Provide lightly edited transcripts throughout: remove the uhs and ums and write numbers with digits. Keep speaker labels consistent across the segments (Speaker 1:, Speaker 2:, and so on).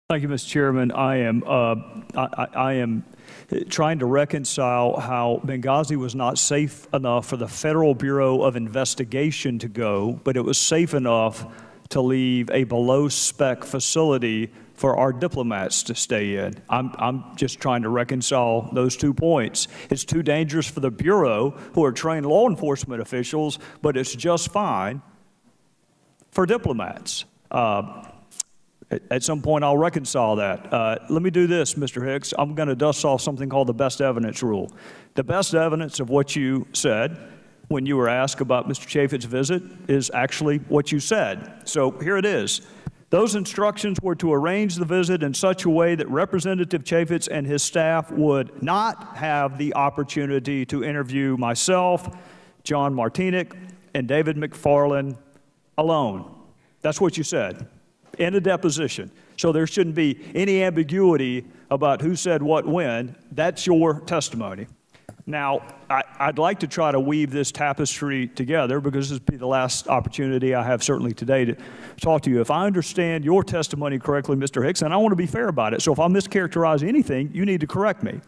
Speaker 1: Thank you, Mr. Chairman. I am trying to reconcile how Benghazi was not safe enough for the Federal Bureau of Investigation to go, but it was safe enough to leave a below-spec facility for our diplomats to stay in. I'm just trying to reconcile those 2 points. It's too dangerous for the Bureau, who are trained law enforcement officials, but it's just fine for diplomats. At some point, I'll reconcile that. Let me do this, Mr. Hicks. I'm going to dust off something called the best evidence rule. The best evidence of what you said when you were asked about Mr. Chaffetz's visit is actually what you said. So here it is. Those instructions were to arrange the visit in such a way that Representative Chaffetz and his staff would not have the opportunity to interview myself, John Martinic, and David McFarland alone. That's what you said in a deposition. So there shouldn't be any ambiguity about who said what when. That's your testimony. Now, I'd like to try to weave this tapestry together because this will be the last opportunity I have certainly today to talk to you. If I understand your testimony correctly, Mr. Hicks, and I want to be fair about it, so if I mischaracterize anything, you need to correct me.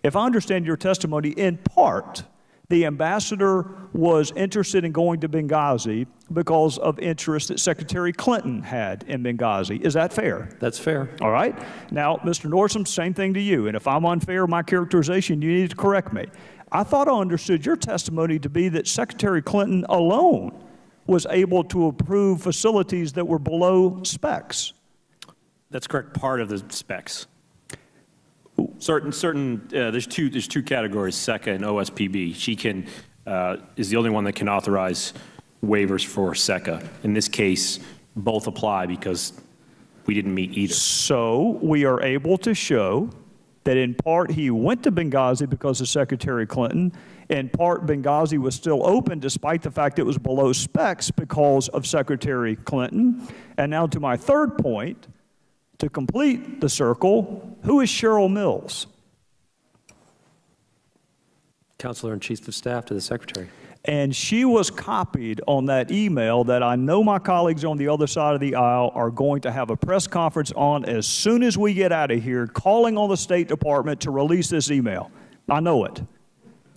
Speaker 1: If I understand your testimony in part, the ambassador was interested in going to Benghazi because of interest that Secretary Clinton had in Benghazi. Is that fair?
Speaker 2: That's fair.
Speaker 1: All right. Now, Mr. Nordstrom, same thing to you. And if I'm unfair in my characterization, you need to correct me. I thought I understood your testimony to be that Secretary Clinton alone was able to approve facilities that were below specs.
Speaker 2: That's correct. Part of the specs. There's two categories, SECA and OSPB. She is the only one that can authorize waivers for SECA. In this case, both apply because we didn't meet either.
Speaker 1: So we are able to show that in part he went to Benghazi because of Secretary Clinton, in part Benghazi was still open despite the fact it was below specs because of Secretary Clinton. And now to my third point, to complete the circle, who is Cheryl Mills?
Speaker 2: Counselor and Chief of Staff to the Secretary.
Speaker 1: And she was copied on that email that I know my colleagues on the other side of the aisle are going to have a press conference on as soon as we get out of here, calling on the State Department to release this email. I know it,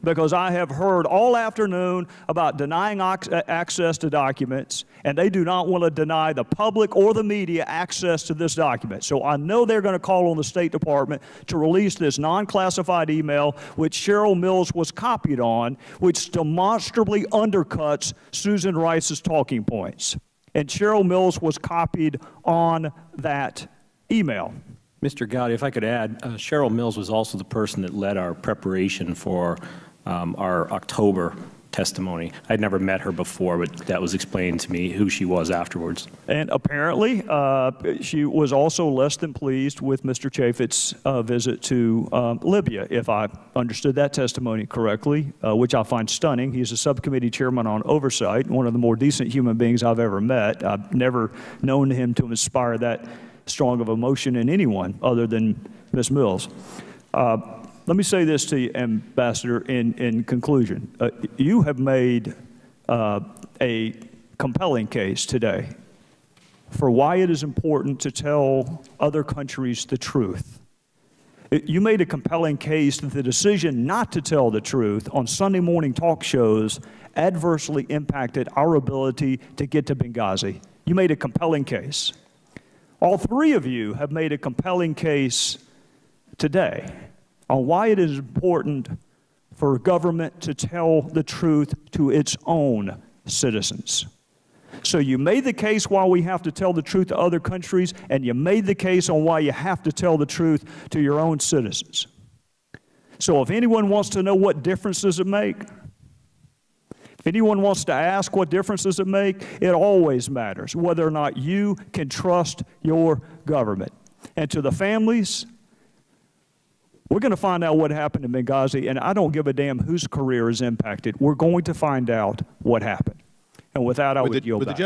Speaker 1: because I have heard all afternoon about denying access to documents, and they do not want to deny the public or the media access to this document. So I know they're going to call on the State Department to release this non-classified email, which Cheryl Mills was copied on, which demonstrably undercuts Susan Rice's talking points. And Cheryl Mills was copied on that email.
Speaker 2: Mr. Gowdy, if I could add, Cheryl Mills was also the person that led our preparation for our October testimony. I'd never met her before, but that was explained to me who she was afterwards.
Speaker 1: And apparently, she was also less than pleased with Mr. Chaffetz's visit to Libya, if I understood that testimony correctly, which I find stunning. He's a subcommittee chairman on oversight, one of the more decent human beings I've ever met. I've never known him to inspire that strong of emotion in anyone other than Ms. Mills. Let me say this to you, Ambassador, in conclusion. You have made a compelling case today for why it is important to tell other countries the truth. You made a compelling case that the decision not to tell the truth on Sunday morning talk shows adversely impacted our ability to get to Benghazi. You made a compelling case. All three of you have made a compelling case today on why it is important for government to tell the truth to its own citizens. So you made the case why we have to tell the truth to other countries, and you made the case on why you have to tell the truth to your own citizens. So if anyone wants to know what difference does it make, if anyone wants to ask what difference does it make, it always matters whether or not you can trust your government. And to the families, we're going to find out what happened in Benghazi, and I don't give a damn whose career is impacted. We're going to find out what happened. And with that, I would yield back.